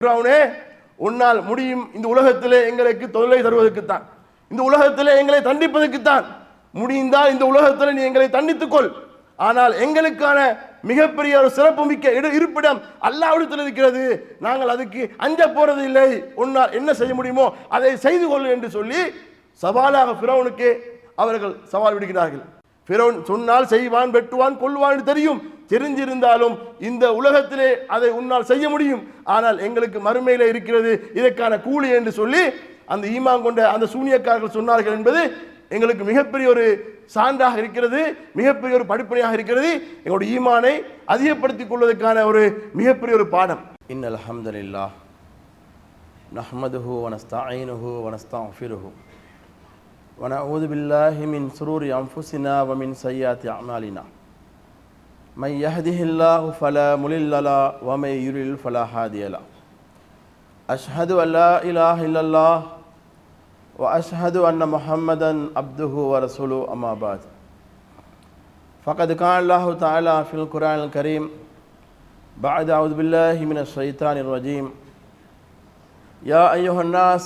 ஃபிரௌனே, உன்னால் முடியும் இந்த உலகத்திலே எங்களுக்கு தொல்லை தருவதற்குத்தான், இந்த உலகத்திலே எங்களை தண்டிப்பதற்குத்தான். முடிந்தால் இந்த உலகத்தில் நீ எங்களை தண்டித்துக்கொள். ஆனால் எங்களுக்கான மிகப்பெரிய ஒரு சிறப்பு மிக்க இருப்பிடம் அல்லாஹ்விடத்தில் இருக்கிறது. நாங்கள் அதுக்கு அஞ்ச போறது இல்லை. உன்னால் என்ன செய்ய முடியுமோ அதை செய்து கொள் என்று சொல்லி சவாலாக ஃபிரௌனுக்கு அவர்கள் சவால் விடுகிறார்கள். ஃபிரௌன் சொன்னால் செய்வான், வெட்டுவான், கொல்லுவான் தெரியும். தெரிஞ்சிருந்தாலும் இந்த உலகத்திலே அதை உன்னால் செய்ய முடியும், ஆனால் எங்களுக்கு மறுமையில இருக்கிறது இதற்கான கூலி என்று சொல்லி அந்த ஈமான் கொண்ட அந்த சூனியக்காரர்கள் சொன்னார்கள் என்பது எங்களுக்கு மிகப்பெரிய ஒரு சான்றாக இருக்கிறது, மிகப்பெரிய ஒரு படிப்பனையாக இருக்கிறது. எங்களுடைய ஈமானை அதிகப்படுத்திக் கொள்வதற்கான ஒரு மிகப்பெரிய ஒரு பாடம். இன்னல் ஹம்துலில்லாஹ் நஹ்மதுஹு வ நஸ்தஈனுஹு வ நஸ்தக்ஃபிருஹு வ நஊது பில்லாஹி மின் ஷுரூரி அன்ஃபுஸினா வ மின் ஸய்யிஆத்தி அமாலினா மை யஹ்திஹில்லாஹு ஃபலா முலில்ல லஹு வ மை யுலில் ஃபலா ஹாதிய லஹு அஷ்ஹது அல்லா இலாஹ இல்லல்லாஹ் وأشهد أن محمدا عبده ورسوله أما بعد فقد قال الله تعالى في القرآن الكريم بعد أعوذ بالله من الشيطان الرجيم يا أيها الناس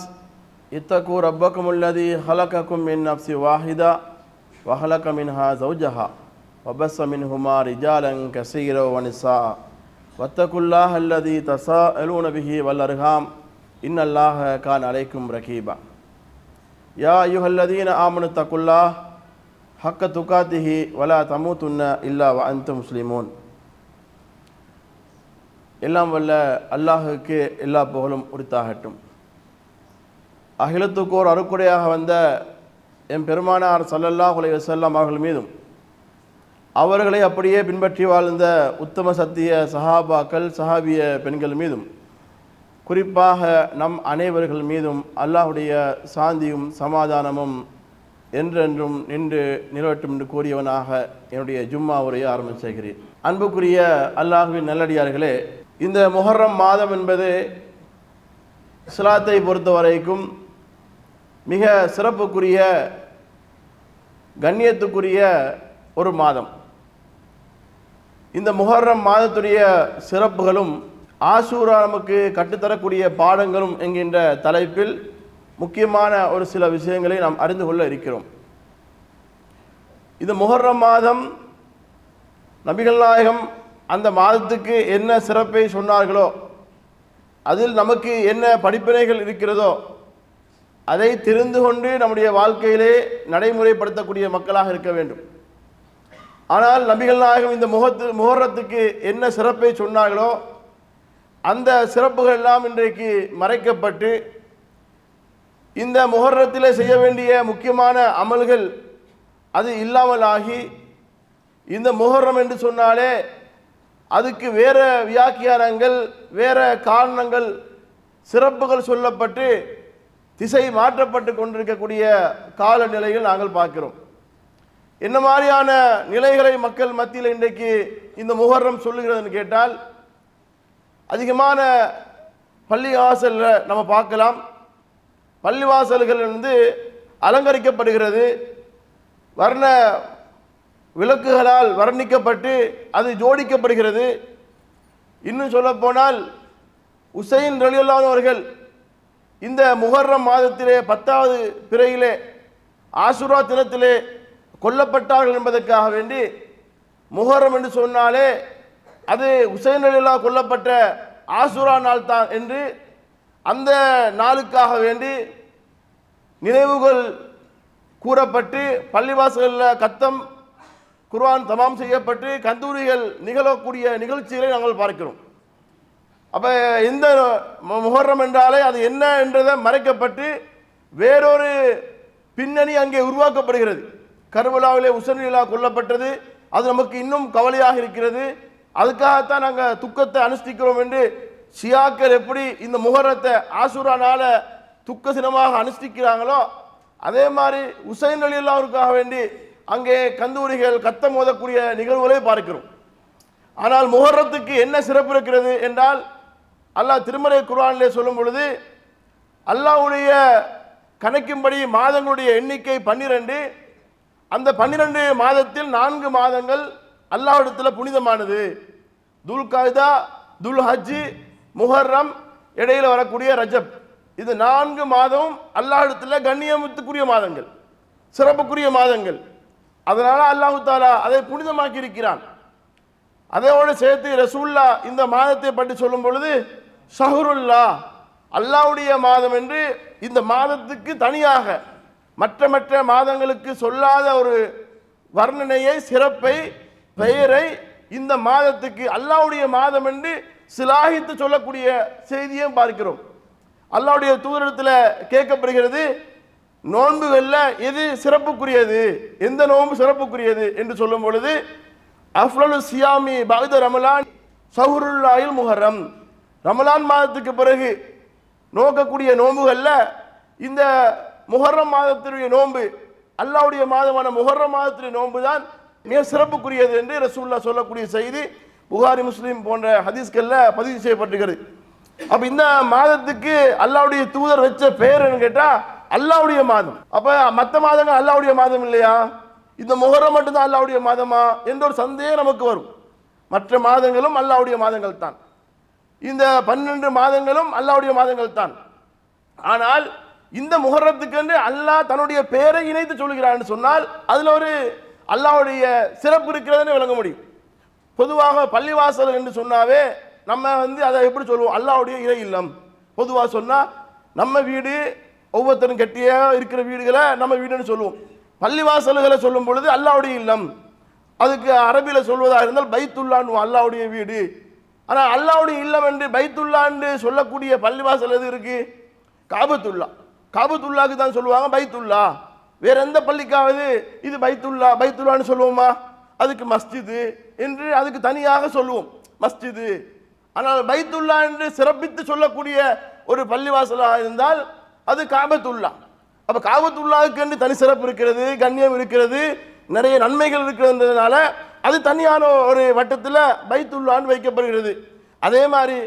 اتقوا ربكم الذي خلقكم من نفس واحدة وخلق منها زوجها وبث منهما رجالا كثيرا ونساء واتقوا الله الذي تساءلون به والأرحام إن الله كان عليكم رقيبا يا أيها الذين آمنوا اتقوا الله حق تقاته ولا تموتن إلا وأنتم مسلمون. எல்லாம் வல்ல அல்லாஹுக்கு எல்லா புகழும் உரித்தாகட்டும். அகிலத்துக்கோர் அருக்குடையாக வந்த எம் பெருமானார் ஸல்லல்லாஹு அலைஹி வஸல்லம் அவர்கள் மீதும் அவர்களை அப்படியே பின்பற்றி வாழ்ந்த உத்தம சத்திய சஹாபாக்கள் சஹாபிய பெண்கள் மீதும் குறிப்பாக நம் அனைவர்கள் மீதும் அல்லாஹுடைய சாந்தியும் சமாதானமும் என்றென்றும் நின்று நிலவட்டும் என்று கூறியவனாக என்னுடைய ஜும்மா உரையை ஆரம்பிச்சுகிறேன். அன்புக்குரிய அல்லாஹுவின் நல்லடியார்களே, இந்த முஹர்ரம் மாதம் என்பது இஸ்லாத்தை பொறுத்த வரைக்கும் மிக சிறப்புக்குரிய கண்ணியத்துக்குரிய ஒரு மாதம். இந்த முஹர்ரம் மாதத்துடைய சிறப்புகளும் ஆஷூரா நமக்கு கற்றுத்தரக்கூடிய பாடங்களும் என்கின்ற தலைப்பில் முக்கியமான ஒரு சில விஷயங்களை நாம் அறிந்து கொள்ள இருக்கிறோம். இது முஹர்ரம் மாதம், நபிகள் நாயகம் அந்த மாதத்துக்கு என்ன சிறப்பை சொன்னார்களோ, அதில் நமக்கு என்ன படிப்பினைகள் இருக்கிறதோ அதை தெரிந்து கொண்டு நம்முடைய வாழ்க்கையிலே நடைமுறைப்படுத்தக்கூடிய மக்களாக இருக்க வேண்டும். ஆனால் நபிகள் நாயகம் இந்த முஹர்ரத்துக்கு என்ன சிறப்பை சொன்னார்களோ அந்த சிறப்புகள் எல்லாம் இன்றைக்கு மறைக்கப்பட்டு இந்த முஹர்ரத்திலே செய்ய வேண்டிய முக்கியமான அமல்கள் அது இல்லாமல் ஆகி இந்த முஹர்ரம் என்று சொன்னாலே அதுக்கு வேற வியாக்கியானங்கள், வேற காரணங்கள், சிறப்புகள் சொல்லப்பட்டு திசை மாற்றப்பட்டு கொண்டிருக்கக்கூடிய காலநிலையில் நாங்கள் பார்க்கிறோம். என்ன மாதிரியான நிலைகளை மக்கள் மத்தியில் இன்றைக்கு இந்த முஹர்ரம் சொல்லுகிறதுன்னு கேட்டால், அதிகமான பள்ளிவாசலில் நம்ம பார்க்கலாம். பள்ளிவாசல்கள் அலங்கரிக்கப்படுகிறது, வர்ண விளக்குகளால் வர்ணிக்கப்பட்டு அது ஜோடிக்கப்படுகிறது. இன்னும் சொல்லப்போனால் உசைன் ரலியல்லாஹு அவர்கள் இந்த முஹர்ரம் மாதத்திலே 10வது பிறையிலே ஆஷுரா தினத்திலே கொல்லப்பட்டார்கள் என்பதற்காக வேண்டி முஹர்ரம் என்று சொன்னாலே அது உசைன் ரலியல்லாஹு கொல்லப்பட்ட ஆஷுரா நாள் தான் என்று அந்த நாளுக்காக வேண்டி நினைவுகள் கூறப்பட்டு பள்ளிவாசல்களில் கத்தம் குர்ஆன் தமாம் செய்யப்பட்டு கந்தூரிகள் நிகழக்கூடிய நிகழ்ச்சிகளை நாங்கள் பார்க்கிறோம். அப்போ இந்த முஹர்ரம் என்றாலே அது என்ன என்றதை மறைக்கப்பட்டு வேறொரு பின்னணி அங்கே உருவாக்கப்படுகிறது. கர்பலாவிலே உசைன் ரலியல்லாஹு கொல்லப்பட்டது, அது நமக்கு இன்னும் கவலையாக இருக்கிறது. அதுக்காகத்தான் நாங்கள் துக்கத்தை அனுஷ்டிக்கிறோம் என்று ஷியாக்கள் எப்படி இந்த முஹர்ரத்தை ஆஷுரானால துக்க தினமாக அனுஷ்டிக்கிறாங்களோ அதே மாதிரி உசைன் ரலியல்லாஹுக்காக வேண்டி அங்கே கந்தூரிகள் கத்தம் ஓதக்கூடிய நிகழ்வுகளை பார்க்கிறோம். ஆனால் முஹர்ரத்துக்கு என்ன சிறப்பு இருக்கிறது என்றால், அல்லாஹ் திருமறை குர்ஆனிலே சொல்லும் பொழுது அல்லாஹ்வுடைய கணக்கின்படி மாதங்களுடைய எண்ணிக்கை 12. அந்த 12 மாதத்தில் 4 மாதங்கள் அல்லாஹ்விடத்தில் புனிதமானது. துல் கஅதா, துல் ஹஜ், முஹர்ரம், இடையில வரக்கூடிய ரஜப், இது 4 மாதமும் அல்லாஹ்விடத்துல கண்ணியத்துக்குரிய மாதங்கள், சிறப்புக்குரிய மாதங்கள். அதனால அல்லாஹ் தஆலா அதை புனிதமாக்கி இருக்கிறான். அதோடு சேர்த்து ரசூல்லா இந்த மாதத்தை பற்றி சொல்லும் பொழுது ஷஹ்ருல்லா, அல்லாஹ்வுடைய மாதம் என்று இந்த மாதத்துக்கு தனியாக மற்ற மாதங்களுக்கு சொல்லாத ஒரு வர்ணனையை, சிறப்பை, பெயரை இந்த மாதத்துக்கு அல்லாஹ்வுடைய மாதம் என்று சிலாகித்து சொல்லக்கூடிய செய்தியும் பார்க்கிறோம். அல்லாஹ்வுடைய தூதரிடத்தில் கேட்கப்படுகிறது, நோன்புகள்ல எது சிறப்புக்குரியது, எந்த நோன்பு சிறப்புக்குரியது என்று சொல்லும் பொழுது அஃலலு சியாமி பஅத ரமலான் ஷஹ்ருல்லாஹில் முஹர்ரம், ரமலான் மாதத்துக்கு பிறகு நோக்கக்கூடிய நோன்புகள்ல இந்த முஹர்ரம் மாதத்துடைய நோன்பு, அல்லாஹ்வுடைய மாதமான முஹர்ரம் மாதத்துடைய நோன்பு தான் மிக சிறப்புக்குரியது என்று ரசூலுல்லாஹ் சொல்லக்கூடிய செய்தி புகாரி, முஸ்லிம் போன்ற ஹதீஸ்கள்ல பதிவு செய்யப்பட்டிருக்கிறது. அப்ப இந்த மாதத்துக்கு அல்லாஹ்வுடைய தூதர் வச்ச பெயர் என்ன கேட்டா அல்லாஹ்வுடைய மாதம். அப்ப மற்ற மாதங்கள் அல்லாஹ்வுடைய மாதம் இல்லையா, இந்த முஹர்ரம் மட்டும்தான் அல்லாஹ்வுடைய மாதமா என்ற ஒரு சந்தேகம் நமக்கு வரும். மற்ற மாதங்களும் அல்லாஹ்வுடைய மாதங்கள் தான், இந்த 12 மாதங்களும் அல்லாஹ்வுடைய மாதங்கள் தான். ஆனால் இந்த முஹர்ரத்துக்கு என்று அல்லாஹ் தன்னுடைய பெயரை இணைத்து சொல்கிறான்னு சொன்னால் அதுல ஒரு அல்லாஹ்வுடைய சிறப்பு இருக்கிறதுன்னு விளங்க முடியும். பொதுவாக பள்ளிவாசல் என்று சொன்னாவே நம்ம அதை எப்படி சொல்லுவோம், அல்லாஹ்வுடைய இறை இல்லம். பொதுவாக சொன்னா நம்ம வீடு, ஒவ்வொருத்தரும் கட்டிய இருக்கிற வீடுகளை நம்ம வீடுன்னு சொல்லுவோம். பள்ளிவாசல்களை சொல்லும் பொழுது அல்லாஹ்வுடைய இல்லம், அதுக்கு அரபியில சொல்வதாக இருந்தால் பைத்துல்லான்னு, அல்லாஹ்வுடைய வீடு. ஆனால் அல்லாஹ்வுடைய இல்லம் என்று பைத்துல்லா என்று சொல்லக்கூடிய பள்ளிவாசல் எது இருக்கு? காபத்துல்லா. காபத்துல்லாக்கு தான் சொல்லுவாங்க பைத்துல்லா. வேற எந்த பள்ளிக்காவது இது பைத்துல்லா பைத்துல்லான்னு சொல்லுவோமா? அதுக்கு மஸ்ஜிது என்று அதுக்கு தனியாக சொல்லுவோம், மஸ்ஜிது. ஆனால் பைத்துல்லா என்று சிறப்பித்து சொல்லக்கூடிய ஒரு பள்ளிவாசலாக இருந்தால் அது காபத்துல்லா. அப்ப காபத்துல்லாவுக்கு என்று தனி சிறப்பு இருக்கிறது, கண்ணியம் இருக்கிறது, நிறைய நன்மைகள் இருக்கிறதுனால அது தனியான ஒரு வட்டத்தில் பைத்துல்லான்னு வைக்கப்படுகிறது. அதே மாதிரி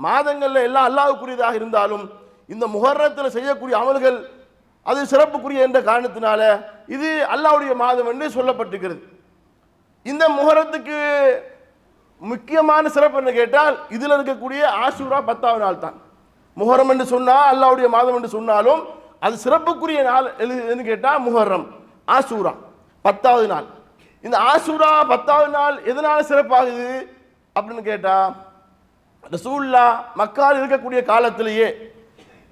மாதங்கள்ல எல்லாம் அல்லாஹ்வுக்குரியதாக இருந்தாலும் இந்த முஹர்ரத்தில் செய்யக்கூடிய அமல்கள் அது சிறப்புக்குரிய என்ற காரணத்தினால இது அல்லாஹ்வுடைய மாதம் என்று சொல்லப்பட்டிருக்கிறது. இந்த முஹர்ரத்துக்கு முக்கியமான சிறப்பு என்ன கேட்டால் இதில் இருக்கக்கூடிய ஆஷூரா 10வது நாள் தான். முஹர்ரம் என்று சொன்னால் அல்லாஹ்வுடைய மாதம் என்று சொன்னாலும் அது சிறப்புக்குரிய நாள் எதுன்னு கேட்டால் முஹர்ரம், ஆஷூரா 10வது நாள். இந்த ஆஷூரா 10வது நாள் எதனால சிறப்பாகுது அப்படின்னு கேட்டா, ரசூலுல்லாஹ் மக்காவில் இருக்கக்கூடிய காலத்திலேயே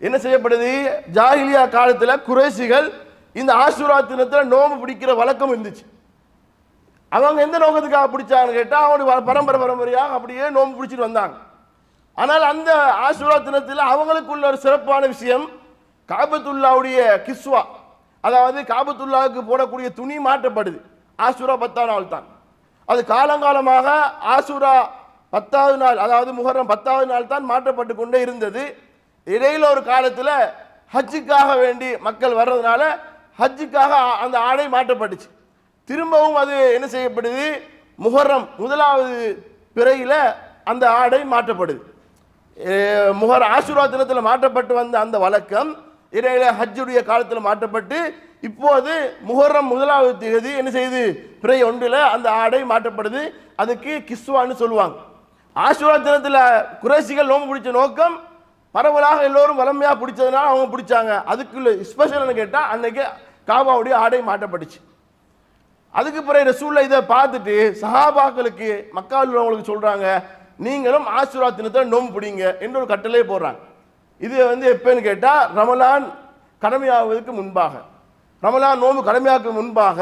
என்ன செய்யப்படுது, ஜாஹிலியா காலத்தில் குறைஷிகள் இந்த ஆஷூரா தினத்தில் நோம்பு பிடிக்கிற வழக்கம் இருந்துச்சு. அவங்க எந்த நோக்கத்துக்காக பிடிச்சாங்கன்னு கேட்டால் அவங்க பரம்பரையாக அப்படியே நோம்பு பிடிச்சிட்டு வந்தாங்க. ஆனால் அந்த ஆஷூரா தினத்தில் அவங்களுக்குள்ள ஒரு சிறப்பான விஷயம், காபத்துல்லாவுடைய கிஸ்வா, அதாவது காபத்துல்லாவுக்கு போடக்கூடிய துணி மாற்றப்படுது. ஆஷூரா 10வது நாள் தான். அது காலங்காலமாக ஆஷூரா 10வது நாள், அதாவது முஹர்ரம் 10வது நாள் தான் மாற்றப்பட்டு கொண்டே இருந்தது. இடையில ஒரு காலத்தில் ஹஜ்ஜுக்காக வேண்டி மக்கள் வர்றதுனால ஹஜ்ஜுக்காக அந்த ஆடை மாற்றப்பட்டுச்சு. திரும்பவும் அது என்ன செய்யப்படுது, முஹர்ரம் 1வது பிறையில அந்த ஆடை மாற்றப்படுது. ஆஷூரா தினத்தில் மாற்றப்பட்டு வந்த அந்த வழக்கம் இடையில ஹஜ்ஜுடைய காலத்தில் மாற்றப்பட்டு இப்போது முஹர்ரம் 1வது தேதி என்ன செய்யுது, பிறை 1ல் அந்த ஆடை மாற்றப்படுது. அதுக்கு கிஸ்வான்னு சொல்லுவாங்க. ஆஷூரா தினத்தில் குறைஷிகள் நோம்பு பிடிச்ச நோக்கம் பரவலாக எல்லோரும் வளமையாக பிடிச்சதுனால அவங்க பிடிச்சாங்க. அதுக்குள்ள ஸ்பெஷல்னு கேட்டால் அன்னைக்கு காபாவுடைய ஆடை மாற்றப்பட்டுச்சு. அதுக்கு பிறகு ரசூலுல்லாஹ் இதை பார்த்துட்டு சஹாபாக்களுக்கு, மக்காவில் உள்ளவங்களுக்கு சொல்றாங்க, நீங்களும் ஆஷூரா தினத்தில் நோம்பு பிடிங்க என்று ஒரு கட்டளை போடுறாங்க. இது எப்பன்னு கேட்டால் ரமலான் கடமையாவதற்கு முன்பாக, ரமலான் நோம்பு கடமையாக்கு முன்பாக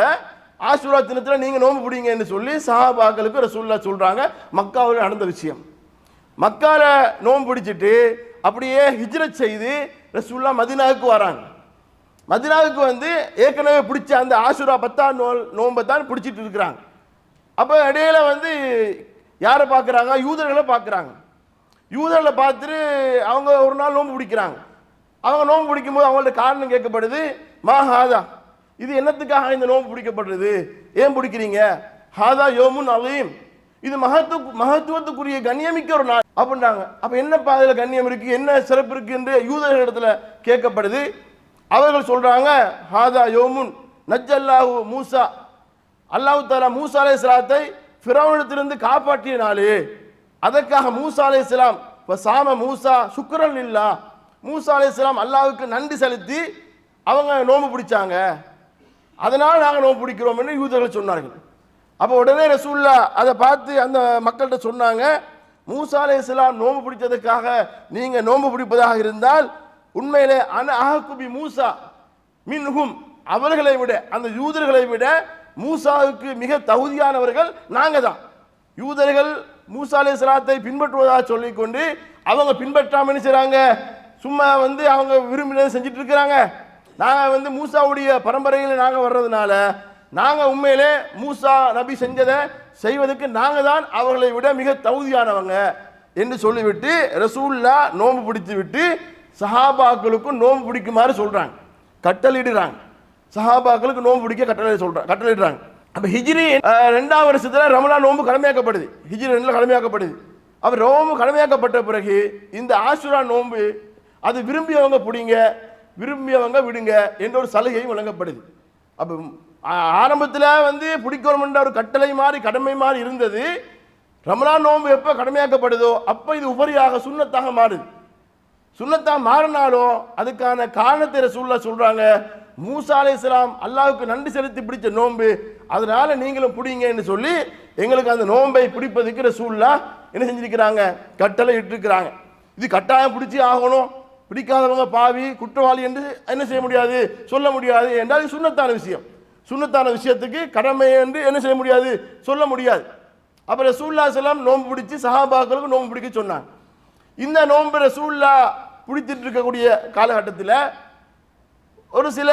ஆஷூரா தினத்தில் நீங்கள் நோம்பு பிடிங்க என்று சொல்லி சஹாபாக்களுக்கு ரசூலுல்லாஹ் சொல்றாங்க. மக்காவில் நடந்த விஷயம். மக்கால நோம்பு பிடிச்சிட்டு அப்படியே ஹிஜ்ரத் செய்து ரசூலுல்லாஹ் மதீனாவுக்கு வராங்க. மதீனாவுக்கு ஏற்கனவே பிடிச்ச அந்த ஆஷூரா 10வது நோன்பை தான் பிடிச்சிட்டு இருக்கிறாங்க. அப்போ இடையில யாரை பார்க்குறாங்க, யூதர்களை பார்க்குறாங்க. யூதர்களை பார்த்துட்டு அவங்க ஒரு நாள் நோன்பு பிடிக்கிறாங்க. அவங்க நோன்பு பிடிக்கும்போது அவங்கள்ட்ட காரணம் கேட்கப்படுது, மா ஹாதா, இது என்னத்துக்காக இந்த நோன்பு பிடிக்கப்படுறது, ஏன் பிடிக்கிறீங்க? ஹாதா யோமுன் அலீம், இது மகத்துவத்துக்குரிய கண்ணியமிக்க ஒரு நாள் அப்படின்றாங்க. அப்ப என்னப்பா அதுல கண்ணியம் இருக்கு, என்ன சிறப்பு இருக்கு என்று யூதர்கள் இடத்துல கேட்கப்படுது. அவர்கள் சொல்றாங்க, ஹாதா யோமுன் நஜ்ஜல்லாஹு மூசா, அல்லாஹ் தஆலா மூசா அலைஹிஸ்ஸலாத்தை ஃபிரௌனிடத்திலிருந்து காப்பாற்றிய நாளே, அதற்காக மூசா அலைஹிஸ்ஸலாம் இப்போ சாம மூசா சுக்ரன் இல்லா, மூசா அலைஹிஸ்ஸலாம் அல்லாஹ்வுக்கு நன்றி செலுத்தி அவங்க நோன்பு பிடிச்சாங்க, அதனால் நாங்கள் நோன்பு பிடிக்கிறோம் என்று யூதர்கள் சொன்னார்கள். அப்போ உடனே ரசூல்லா அதை பார்த்து அந்த மக்கள்கிட்ட சொன்னாங்க, மூசா அலைஹிஸ்ஸலாம் நோன்பு பிடிச்சதுக்காக நீங்கள் நோன்பு பிடிப்பதாக இருந்தால் உண்மையிலே அஹகுபி மூசா மின்ஹும், அவர்களை விட அந்த யூதர்களை விட மூசாவுக்கு மிக தகுதியானவர்கள் நாங்கள் தான். யூதர்கள் மூசா அலைஹிஸ்ஸலாத்தை பின்பற்றுவதாக சொல்லிக்கொண்டு அவங்க பின்பற்றாமல் என்ன செய்கிறாங்க, சும்மா அவங்க விரும்பினதை செஞ்சுட்டு இருக்கிறாங்க. நாங்கள் மூசாவுடைய பரம்பரையில் நாங்கள் வர்றதுனால நாங்கள் உண்மையிலே மூசா நபி செஞ்சதை செய்வதற்கு நாங்கள் தான் அவர்களை விட மிக தகுதியானவங்க என்று சொல்லிவிட்டு ரசூல்லா நோன்பு பிடித்து விட்டு சஹாபாக்களுக்கும் நோன்பு பிடிக்குமாறு சொல்கிறாங்க, கட்டளையிடுறாங்க. சஹாபாக்களுக்கு நோன்பு பிடிக்க கட்டளையிடுறாங்க. அப்போ ஹிஜ்ரி 2ஆம் வருஷத்தில் ரமலான் நோன்பு கடமையாக்கப்படுது. ஹிஜ்ரி 2ல் கடமையாக்கப்படுது. அப்போ நோன்பு கடமையாக்கப்பட்ட பிறகு இந்த ஆஷுரா நோன்பு அது விரும்பியவங்க பிடிங்க, விரும்பியவங்க விடுங்க என்ற ஒரு சலுகையும் வழங்கப்படுது. அப்போ ஆரம்பத்தில் பிடிக்கணும் என்ற ஒரு கட்டளை மாதிரி கடமை மாதிரி இருந்தது. ரமலான் நோன்பு எப்போ கடமையாக்கப்படுதோ அப்போ இது உபரியாக சுன்னத்தாக மாறுது. சுன்னத்தாக மாறினாலும் அதுக்கான காரணத்தை ரசூலுல்லாஹ் சொல்றாங்க, மூசா அலைஹிஸ்ஸலாம் அல்லாஹ்வுக்கு நன்றி செலுத்தி பிடிச்ச நோன்பு, அதனால நீங்களும் பிடிங்கன்னு சொல்லி எங்களுக்கு அந்த நோன்பை பிடிப்பதுக்கு ரசூலுல்லாஹ் என்ன செஞ்சிருக்கிறாங்க, கட்டளை இட்டிருக்கிறாங்க. இது கட்டாயம் பிடிச்சி ஆகணும், பிடிக்காதவங்க பாவி குற்றவாளி என்று என்ன செய்ய முடியாது, சொல்ல முடியாது என்றால் இது சுன்னத்தான விஷயம். சுன்னத்தான விஷயத்துக்கு கடமை என்று என்ன செய்ய முடியாது, சொல்ல முடியாது. அப்போ ரசூலுல்லாஹ் ஸல்லல்லாஹு நோன்பு பிடிச்சி சஹாபாக்களுக்கு நோன்பு பிடிக்க சொன்னாங்க. இந்த நோன்பு ரசூலுல்லாஹ் பிடித்திட்டு இருக்கக்கூடிய காலகட்டத்தில் ஒரு சில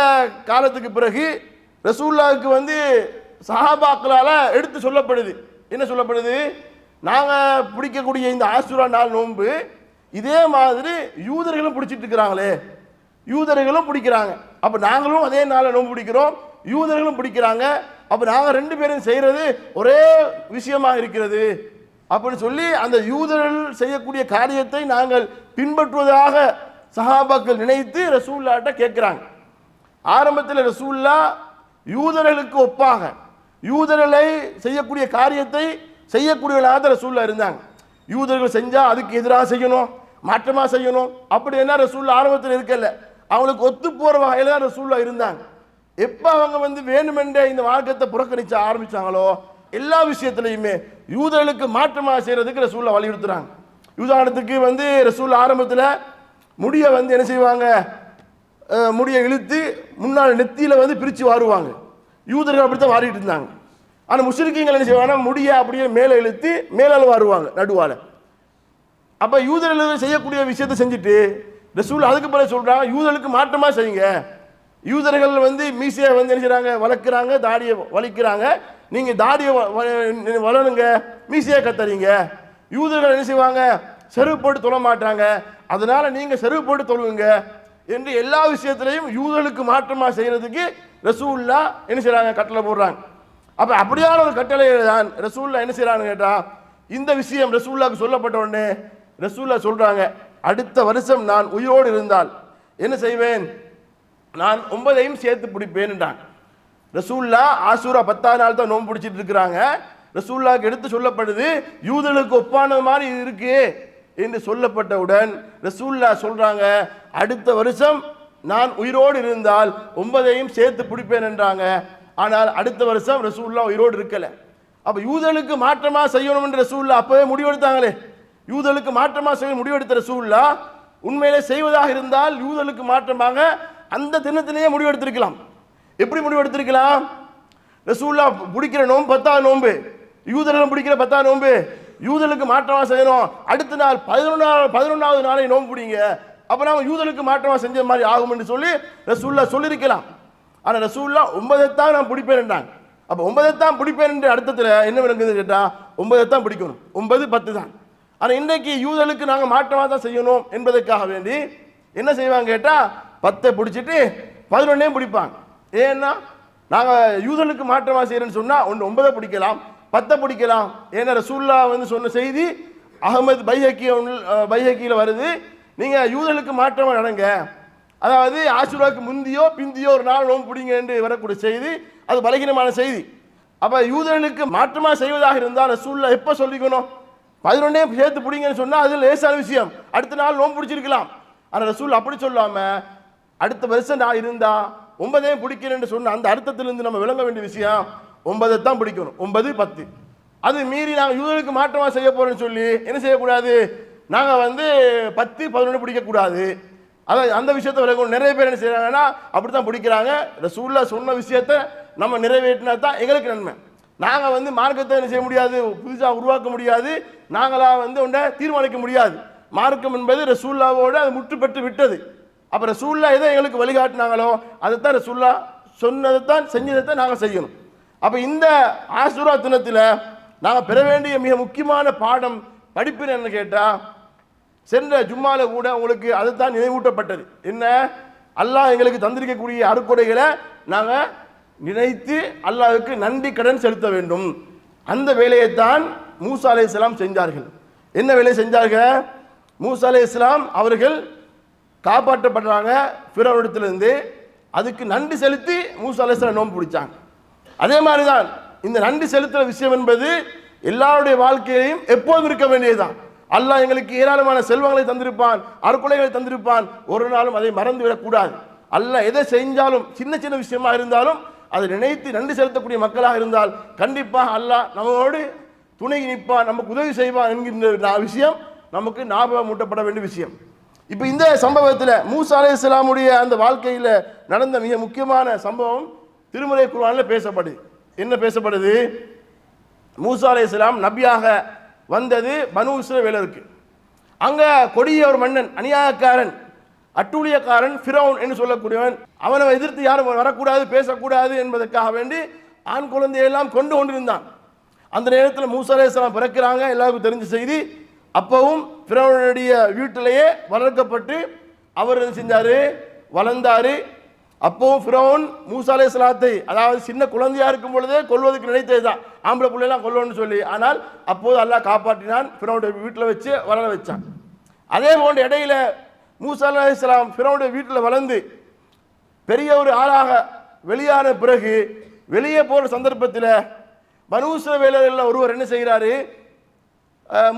காலத்துக்கு பிறகு ரசூலுல்லாஹ்வுக்கு சஹாபாக்களால் எடுத்து சொல்லப்படுது. என்ன சொல்லப்படுது, நாங்கள் பிடிக்கக்கூடிய இந்த ஆஷுரா நாள் நோன்பு இதே மாதிரி யூதர்களும் பிடிச்சிட்டு இருக்கிறாங்களே, யூதர்களும் பிடிக்கிறாங்க, அப்போ நாங்களும் அதே நாளில் நோன்பு பிடிக்கிறோம், யூதர்களும் பிடிக்கிறாங்க, அப்போ நாங்கள் 2 பேரும் செய்கிறது ஒரே விஷயமாக இருக்கிறது அப்படின்னு சொல்லி அந்த யூதர்கள் செய்யக்கூடிய காரியத்தை நாங்கள் பின்பற்றுவதாக சஹாபாக்கள் நினைத்து ரசூலுல்லாஹ்ட்ட கேட்குறாங்க. ஆரம்பத்தில் ரசூலுல்லாஹ் யூதர்களுக்கு ஒப்பாக யூதர்களை செய்யக்கூடிய காரியத்தை செய்யக்கூடியவர்களாக தான் ரசூலுல்லாஹ் இருந்தாங்க. யூதர்கள் செஞ்சால் அதுக்கு எதிராக செய்யணும், மாற்றமாக செய்யணும், அப்படி என்ன ரசூலுல்லாஹ் ஆரம்பத்தில் இருக்கல, அவங்களுக்கு ஒத்து போகிற வகையில் தான் ரசூலுல்லாஹ் இருந்தாங்க. எப்போ அவங்க வேணுமென்றே இந்த மார்க்கத்தை புறக்கணிச்ச ஆரம்பித்தாங்களோ எல்லா விஷயத்திலையுமே யூதர்களுக்கு மாற்றமாக செய்கிறதுக்கு ரசூலுல்லாஹ் வலியுறுத்துறாங்க. உதாரணத்துக்கு ரசூலுல்லாஹ் ஆரம்பத்தில் முடியை என்ன செய்வாங்க, முடியை இழுத்து முன்னால் நெத்தியில் பிரித்து வாருவாங்க. யூதர்கள் அப்படித்தான் வாரிட்டு இருந்தாங்க. ஆனால் முஸ்லிம்கள் என்ன செய்வாங்கன்னா முடியை அப்படியே மேலே இழுத்து மேலால் வாருவாங்க நடுவால். அப்போ யூதர்கள் செய்யக்கூடிய விஷயத்தை செஞ்சுட்டு ரசூல் அதுக்கு பிறகு சொல்கிறாங்க, யூதர்களுக்கு மாற்றமாக செய்யுங்க. யூதர்கள் மீசையை என்ன செய்கிறாங்க, வளர்க்குறாங்க, தாடியை வலிக்கிறாங்க, நீங்கள் தாடியை வளருங்க, மீசையை கத்தறீங்க. யூதர்கள் என்ன செய்வாங்க, செருப்பு போட்டு தொழ மாட்டாங்க, அதனால நீங்கள் செருப்பு போட்டு தொழுவுங்க என்று எல்லா விஷயத்திலையும் யூதர்களுக்கு மாற்றமாக செய்கிறதுக்கு ரசூலுல்லாஹ் என்ன செய்கிறாங்க, கட்டளை போடுறாங்க. அப்போ அப்படியான ஒரு கட்டளை தான் ரசூலுல்லாஹ் என்ன செய்கிறான்னு கேட்டால், இந்த விஷயம் ரசூலுல்லாஹ்க்கு சொல்லப்பட்ட உடனே ரசூலுல்லாஹ் சொல்கிறாங்க, அடுத்த வருஷம் நான் உயிரோடு இருந்தால் என்ன செய்வேன், நான் 9ஐயும் சேர்த்து பிடிப்பேன்ன்றாங்க. ரசூலுல்லாஹ் ஆஷூரா 10ஆம் நாள் தான் நோன்பு பிடிச்சிட்டு இருக்கிறாங்க. ரசூலுல்லாஹ்க்கு எடுத்து சொல்லப்படுது, யூதர்களுக்கு ஒப்பான மாதிரி இருக்கு என்று சொல்லப்பட்டவுடன் ரசூலுல்லாஹ் சொல்றாங்க, அடுத்த வருஷம் நான் உயிரோடு இருந்தால் 9ஐயும் சேர்த்து பிடிப்பேன் என்றாங்க. ஆனால் அடுத்த வருஷம் ரசூலுல்லாஹ் உயிரோடு இருக்கல. அப்ப யூதர்களுக்கு மாற்றமா செய்யணும் என்று ரசூலுல்லாஹ் அப்பவே முடிவெடுத்தாங்களே, யூதர்களுக்கு மாற்றமா செய்ய முடிவெடுத்த ரசூலுல்லாஹ் உண்மையிலே செய்வதாக இருந்தால் யூதர்களுக்கு மாற்றமாக அந்த தினத்திலேயே முடிவெடுத்திருக்கலாம். எப்படி முடிவெடுத்திருக்கலாம், ரசூலுல்லாஹ் பிடிக்கிற நோன்பு 10ஆம் நோன்பு, யூதர்களும் பிடிக்கிற 10ஆம் நோன்பு, யூதர்களுக்கு மாற்றமா செய்யணும், அடுத்த நாள் 11வது நாளை நோன்பு பிடிங்க, அப்ப நாம யூதர்களுக்கு மாற்றமா செஞ்ச மாதிரி ஆகும் என்று சொல்லி ரசூலுல்லாஹ் சொல்லியிருக்கலாம். ஆனா ரசூலுல்லாஹ் 9ஐத்தான் நான் பிடிப்பேன் என்றாங்க. அப்ப 9ஐத்தான் பிடிப்பேன் என்று அர்த்தத்தில் என்ன விளங்குது கேட்டா, 9ஐத்தான் பிடிக்கணும், 9 10 தான். ஆனா இன்றைக்கு யூதர்களுக்கு நாங்கள் மாற்றமாக தான் செய்யணும் என்பதற்காக வேண்டி என்ன செய்வாங்க கேட்டா, 10 பிடிச்சிட்டு 11ஐயும் பிடிப்பாங்க. ஏன்னா நாங்கள் யூதர்களுக்கு மாற்றமாக செய்யறேன்னு சொன்னா ஒன்று 9 பிடிக்கலாம், 10 பிடிக்கலாம். ஏன்னா ரசூலுல்லாஹ் சொன்ன செய்தி அஹ்மத் பைஹக்கியில் வருது, நீங்க யூதர்களுக்கு மாற்றமாக நடங்க, அதாவது ஆஷூராவுக்கு முந்தியோ பிந்தியோ ஒரு நாள் நோன்பு பிடிங்க என்று வரக்கூடிய செய்தி அது பலகீனமான செய்தி. அப்ப யூதர்களுக்கு மாற்றமாக செய்வதாக இருந்தால் ரசூலுல்லாஹ் எப்போ சொல்லிக்கணும், 11 சேர்த்து பிடிங்கன்னு சொன்னா அது லேசான விஷயம், அடுத்த நாள் நோன்பு பிடிச்சிருக்கலாம். ஆனால் ரசூல் அப்படி சொல்லாம அடுத்த வருஷம் நான் இருந்தா 9 பிடிக்கிறேன்னு சொன்ன அந்த அர்த்தத்திலிருந்து நம்ம விளங்க வேண்டிய விஷயம் 9 தான் பிடிக்கணும், 9, 10. அது மீறி நாங்கள் யூதருக்கு மாற்றமாக செய்ய போறோம்னு சொல்லி என்ன செய்யக்கூடாது, நாங்கள் 10, 11 பிடிக்கக்கூடாது. அதான் அந்த விஷயத்தை விளக்கணும். நிறைய பேர் என்ன செய்யறாங்கன்னா அப்படித்தான் பிடிக்கிறாங்க. ரசூலுல்லாஹ் சொன்ன விஷயத்தை நம்ம நிறைவேற்றினா தான் எங்களுக்கு நன்மை. நாங்கள் மார்க்கத்தை என்ன செய்ய முடியாது, புதுசாக உருவாக்க முடியாது, நாங்களா ஒன்றை தீர்மானிக்க முடியாது. மார்க்கம் என்பது ரசூலுல்லாஹ்வோடு அது முற்று பெற்று விட்டது. அப்போ ரசூலுல்லாஹ் எதை எங்களுக்கு வழிகாட்டினாங்களோ அதைத்தான் ரசூலுல்லாஹ் சொன்னதைத்தான் செஞ்சதைத்தான் நாங்கள் செய்யணும். அப்போ இந்த ஆஷூரா தினத்தில் நாங்கள் பெற வேண்டிய மிக முக்கியமான பாடம் படிப்பினை என்ன கேட்டால், சென்ற ஜும்மால கூட உங்களுக்கு அதுதான் நினைவூட்டப்பட்டது. என்ன, அல்லாஹ் எங்களுக்கு தந்திருக்கக்கூடிய அருக்கொடைகளை நாங்கள் நினைத்து அல்லாஹ்வுக்கு நன்றி கடன் செலுத்த வேண்டும். அந்த வேலையைத்தான் மூசா அலைஹிஸ்ஸலாம் செஞ்சார்கள். என்ன வேலை செஞ்சார்கள்? மூசா அலைஹிஸ்ஸலாம் அவர்கள் காப்பாற்றப்படுறாங்க ஃபிரௌனிடத்திலிருந்து. அதுக்கு நன்றி செலுத்தி மூசா அலைஹிஸ்ஸலாம் நோன்பு பிடிச்சாங்க. அதே மாதிரி தான் இந்த நன்றி செலுத்துகிற விஷயம் என்பது எல்லாருடைய வாழ்க்கையிலையும் எப்போதும் இருக்க வேண்டியதுதான். அல்லாஹ் எங்களுக்கு ஏராளமான செல்வங்களை தந்திருப்பான், அருக்குலைகளை தந்திருப்பான், ஒரு நாளும் அதை மறந்து விடக்கூடாது. அல்லாஹ் எதை செஞ்சாலும் சின்ன சின்ன விஷயமா இருந்தாலும் அதை நினைத்து நன்றி செலுத்தக்கூடிய மக்களாக இருந்தால் கண்டிப்பாக அல்லாஹ் நம்மோடு துணை நிற்பான், நமக்கு உதவி செய்வான் என்கின்ற விஷயம் நமக்கு ஞாபகம் ஊட்டப்பட வேண்டிய விஷயம். இப்போ இந்த சம்பவத்தில் மூசா அலைஹிஸ்ஸலாமுடைய அந்த வாழ்க்கையில் நடந்த மிக முக்கியமான சம்பவம் திருமறை குர்ஆனில் பேசப்படுது. என்ன பேசப்படுது? மூசா அலைஹிஸ்ஸலாம் நபியாக வந்தது பனு இஸ்ரவேலருக்கு. அங்கே கொடிய ஒரு மன்னன், அநியாயக்காரன், அட்டூழியக்காரன் ஃபிரௌன் என்று சொல்லக்கூடியவன். அவனை எதிர்த்து யாரும் வரக்கூடாது, பேசக்கூடாது என்பதற்காக வேண்டி ஆண் குழந்தையெல்லாம் கொண்டிருந்தான். அந்த நேரத்தில் மூசா அலைஹிஸ்ஸலாம் பிறக்கிறாங்க, எல்லாருக்கும் தெரிஞ்ச செய்தி. அப்பவும் ஃபிரௌனுடைய வீட்டிலேயே வளர்க்கப்பட்டு அவர் என்ன செஞ்சாரு, வளர்ந்தாரு. அப்பவும் ஃபிரௌன் மூசா அலைஹிஸ்ஸலாத்தை, அதாவது சின்ன குழந்தையா இருக்கும் பொழுதே கொல்வதற்கு நினைத்தது தான், ஆம்பளை பிள்ளைலாம் கொல்லணும்னு சொல்லி. ஆனால் அப்போது அல்லாஹ் காப்பாற்றினான், ஃபிரௌனுடைய வீட்டில் வச்சு வளர வச்சான். அதே போன்ற இடையில மூசா அலைஹிஸ்ஸலாம் ஃபிரௌனுடைய வீட்டில் வளர்ந்து பெரிய ஒரு ஆளாக வெளியான பிறகு வெளியே போகிற சந்தர்ப்பத்தில் பனு இஸ்ரவேலர்களில் ஒருவர் என்ன செய்கிறாரு,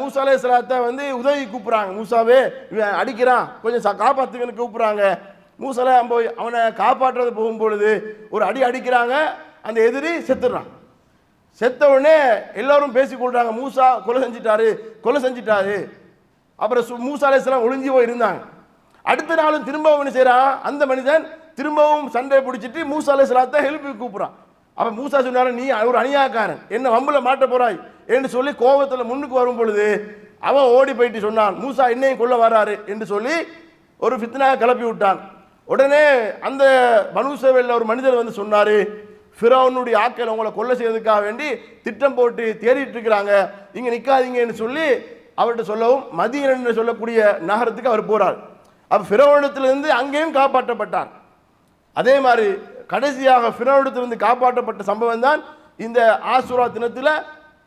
மூசா அலைஹிஸ்ஸலாத்தை உதவி கூப்பிட்றாங்க. மூசாவே இவன் அடிக்கிறான், கொஞ்சம் காப்பாற்றுங்கன்னு கூப்பிட்றாங்க. மூசாலாம் போய் அவனை காப்பாற்றுறது போகும்பொழுது ஒரு அடிக்கிறாங்க, அந்த எதிரி செத்துடுறான். செத்த உடனே எல்லோரும் பேசிக்கொள்றாங்க, மூசா கொலை செஞ்சிட்டாரு. அப்புறம் மூசா அலைஹிஸ்ஸலாம் ஒளிஞ்சு போய் இருந்தாங்க. அடுத்த நாளும் திரும்பவும் என்ன செய்யறான், அந்த மனிதன் திரும்பவும் சண்டை பிடிச்சிட்டு மூசா அலைஹிஸ்ஸலாத்தை ஹெல்ப் கூப்பிட்றான். அப்போ மூசா சொன்னாரு, நீ ஒரு அநியாயக்காரன், என்ன வம்புல மாட்ட போறாய் என்று சொல்லி கோபத்தில் முன்னுக்கு வரும் பொழுது அவன் ஓடி போயிட்டு சொன்னான், மூசா என்னையும் கொல்ல வராரு என்று சொல்லி ஒரு ஃபித்னா கிளப்பி விட்டான். உடனே அந்த பனு இஸ்ரவேல்ல ஒரு மனிதர் சொன்னாரு, ஃபிரௌனுடைய ஆட்கள் உங்களை கொல்லை செய்வதற்காக வேண்டி திட்டம் போட்டு தேடிட்டு இருக்கிறாங்க, இங்க நிக்காதீங்கன்னு சொல்லி அவர்கிட்ட சொல்லவும் மதீனா என்று சொல்லக்கூடிய நகரத்துக்கு அவர் போறார். அப்ப ஃபிரௌனிடத்திலிருந்து அங்கேயும் காப்பாற்றப்பட்டார். அதே மாதிரி கடைசியாக ஃபிரௌனிடத்திலிருந்து காப்பாற்றப்பட்ட சம்பவம் தான் இந்த ஆஷூரா தினத்தில்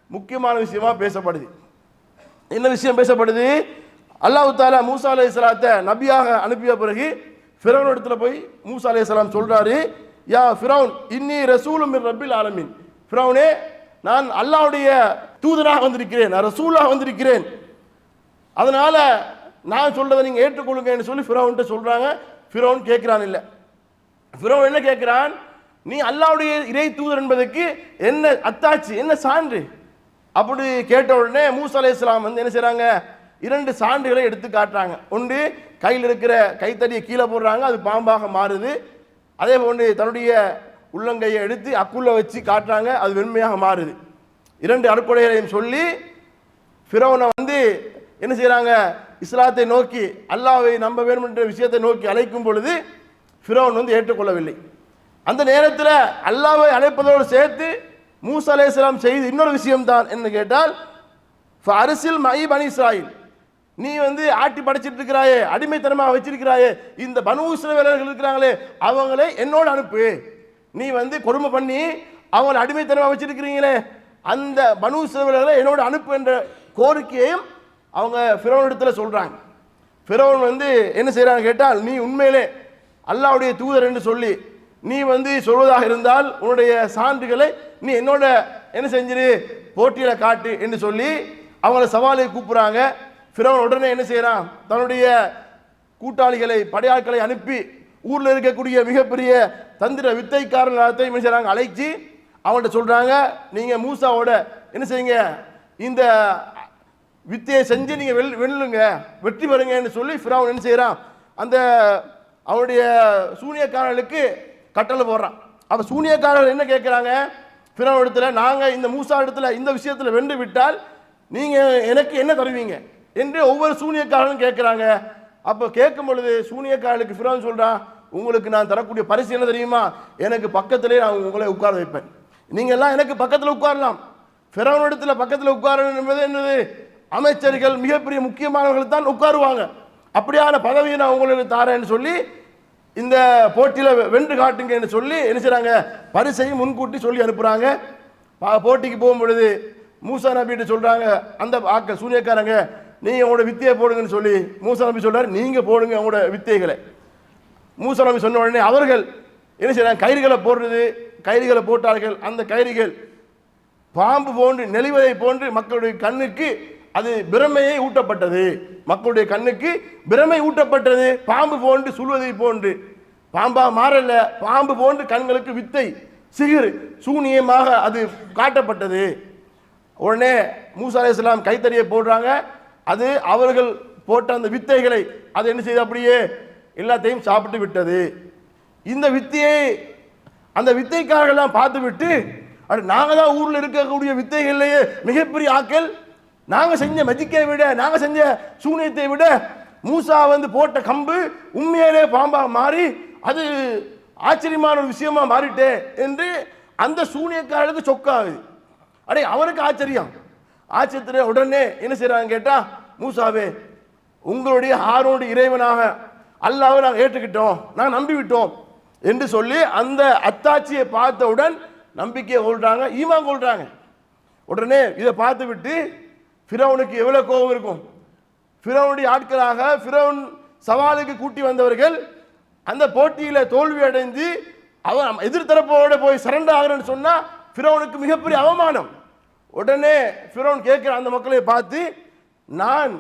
முக்கியமான விஷயமா பேசப்படுது. என்ன விஷயம் பேசப்படுது? அல்லாஹ் தஆலா மூசா அலைஹிஸ்ஸலாத்தை நபியாக அனுப்பிய பிறகு ஃபிரௌன் இடத்துல போய் மூசா அலைஹிஸ்ஸலாம் சொல்றாரு, யா ஃபிரௌன் இன்னி ரசூலும் மின் ரப்பில் ஆலமீன். ஃபிரௌனே, நான் அல்லாஹ்வுடைய தூதனாக வந்திருக்கிறேன், நான் ரசூலாக வந்திருக்கிறேன், அதனால நான் சொல்றதை நீங்க ஏற்றுக்கொள்ளுங்கன்னு சொல்லி ஃபிரௌன்ட்ட சொல்றாங்க. ஃபிரௌன் கேட்கிறான். இல்லை, ஃபிரௌன் என்ன கேட்கிறான், நீ அல்லாஹ்வுடைய இறை தூதர் என்பதற்கு என்ன அத்தாட்சி, என்ன சான்று? அப்படி கேட்ட உடனே மூசா அலைஹிஸ்ஸலாம் என்ன செய்றாங்க, 2 சான்றுகளை எடுத்து காட்டுறாங்க. ஒன்று, கையில் இருக்கிற கைத்தடியை கீழே போடுறாங்க, அது பாம்பாக மாறுது. அதே போன்று தன்னுடைய உள்ளங்கையை எடுத்து அக்குள்ள வச்சு காட்டுறாங்க, அது வெண்மையாக மாறுது. 2 அருட்கொடைகளையும் சொல்லி ஃபிரௌனை என்ன செய்றாங்க, இஸ்லாத்தை நோக்கி அல்லாஹ்வை நம்ப வேண்டும் என்ற விஷயத்தை நோக்கி அழைக்கும் பொழுது ஃபிரௌன் ஏற்றுக்கொள்ளவில்லை. அந்த நேரத்தில் அல்லாஹ்வை அழைப்பதோடு சேர்த்து மூசா அலைஹிஸ்ஸலாம் செய்து இன்னொரு விஷயம் தான் என்ன கேட்டால், ஃபஅர்சில் மஇ பனி இஸ்ராயில், நீ ஆட்டி படைச்சிட்டு இருக்கிறாயே, அடிமைத்தனமாக வச்சிருக்கிறாயே, இந்த பனு இஸ்ரவேலர்கள் இருக்கிறாங்களே அவங்களை என்னோடு அனுப்பு. நீ கொடுமை பண்ணி அவங்களை அடிமைத்தனமாக வச்சிருக்கிறீங்களே, அந்த பனு இஸ்ரவேலர்களை என்னோடு அனுப்பு என்ற கோரிக்கையையும் அவங்க ஃபிரௌன் இடத்துல சொல்றாங்க. ஃபிரௌன் என்ன செய்யறாங்க கேட்டால், நீ உண்மையிலே அல்லாஹ்வுடைய தூதர் என்று சொல்லி நீ சொல்வதாக இருந்தால் உன்னுடைய சான்றுகளை நீ என்னோட என்ன செஞ்சிரு, போட்டியில காட்டு என்று சொல்லி அவங்கள சவாலை கூப்பிடுறாங்க. ஃபிரௌன் உடனே என்ன செய்யறான், தன்னுடைய கூட்டாளிகளை படையாட்களை அனுப்பி ஊர்ல இருக்கக்கூடிய மிகப்பெரிய தந்திர வித்தைக்காரர்களை என்ன செய்றாங்க, அழைச்சி அவங்கள்ட்ட சொல்றாங்க, நீங்க மூசாவோட என்ன செய்யுங்க, இந்த வித்தையை செஞ்சு நீங்க வெல்லுங்க, வெற்றி பெறுங்கன்னு சொல்லி ஃபிரௌன் என்ன செய்யறான், அந்த அவனுடைய சூனியக்காரர்களுக்கு கட்டளை போடுறான். அப்ப சூனியக்காரர்கள் என்ன கேட்கிறாங்க ஃபிரௌன் இடத்துல, நாங்க இந்த மூசா இடத்துல இந்த விஷயத்துல வென்று விட்டால் நீங்க எனக்கு என்ன தருவீங்க என்று ஒவ்வொரு சூனியக்காரர்களும் கேட்கிறாங்க. அப்ப கேட்கும் பொழுது சூனியக்காரர்களுக்கு ஃபிரௌன் சொல்றான், உங்களுக்கு நான் தரக்கூடிய பரிசு என்ன தெரியுமா, எனக்கு பக்கத்திலே நான் உங்களை உட்கார வைப்பேன், நீங்க எல்லாம் எனக்கு பக்கத்தில் உட்காரலாம். ஃபிரௌன் இடத்துல பக்கத்தில் உட்காரணும் என்பது என்னது, அமைச்சர்கள் மிகப்பெரிய முக்கியமானவர்கள் தான் உட்காருவாங்க. அப்படியான பதவியை நான் உங்களுக்கு தாரேன்னு சொல்லி இந்த போட்டியில வென்று காட்டுங்கன்னு சொல்லி என்ன செய்றாங்க, பரிசையும் முன்கூட்டி சொல்லி அனுப்புறாங்க. போட்டிக்கு போகும் பொழுது மூசா நபிட்டு சொல்றாங்க, அந்த ஆக்கள் சூனியக்காரங்க, நீங்க உங்களோட வித்தையை போடுங்கன்னு சொல்லி மூசா நபி சொல்றாரு, நீங்க போடுங்க உங்களோட வித்தைகளை. மூசா நபி சொன்ன உடனே அவர்கள் என்ன செய்றாங்க, கயிறுகளை போடுறது, கயிறுகளை போட்டார்கள். அந்த கயிறுகள் பாம்பு போன்று நெளிவதை போன்று மக்களுடைய கண்ணுக்கு அது பிரமையை ஊட்டப்பட்டது, மக்களுடைய கண்ணுக்கு பிரமை ஊட்டப்பட்டது, பாம்பு போன்று சுழுவதை போன்று, பாம்பா மாறல, பாம்பு போன்று கண்களுக்கு வித்தை சிகிர் சூனியமாக அது காட்டப்பட்டது. உடனே மூசா அலைஹிஸ்ஸலாம் கைத்தறியை போடுறாங்க. அது அவர்கள் போட்ட அந்த வித்தைகளை அது என்ன செய்து அப்படியே எல்லாத்தையும் சாப்பிட்டு விட்டது. இந்த வித்தையை அந்த வித்தைக்காரர்கள்லாம் பார்த்து விட்டு, நாங்க தான் ஊர்ல இருக்கக்கூடிய வித்தைகள்லேயே மிகப்பெரிய ஆக்கள், நாங்க செஞ்ச மெஜிக்கை விட, நாங்க செஞ்ச சூனியத்தை விட மூசா போட்ட கம்பு உண்மையிலே பாம்பா மாறி அது ஆச்சரியமான ஒரு விஷயமா மாறிட்டே என்று அந்த சூனியக்காரர்களுக்கு சொக்காகுது. அடே அவருக்கு ஆச்சரியத்தில் உடனே என்ன செய்யறாங்க கேட்டா, மூசாவே உங்களுடைய ஹாரோனுடைய இறைவனாக அல்லாஹ்வை நாங்கள் ஏற்றுக்கிட்டோம், நாங்கள் நம்பிவிட்டோம் என்று சொல்லி அந்த அத்தாட்சியை பார்த்தவுடன் நம்பிக்கையை கொள்றாங்க, ஈமான் கொள்றாங்க. உடனே இதை பார்த்து விட்டு ஃபிரௌனுக்கு எவ்வளவு கோபம் இருக்கும். ஃபிரௌனுடைய ஆட்களாக ஃபிரௌன் சவாலுக்கு கூட்டி வந்தவர்கள் அந்த போட்டியில தோல்வி அடைந்து அவன் எதிர்த்தரப்போட போய் சரண்டர் ஆகிறேன்னு சொன்னா ஃபிரௌனுக்கு மிகப்பெரிய அவமானம். உடனே ஃபிரௌன் கேட்கிற அந்த மக்களை பார்த்து, நான்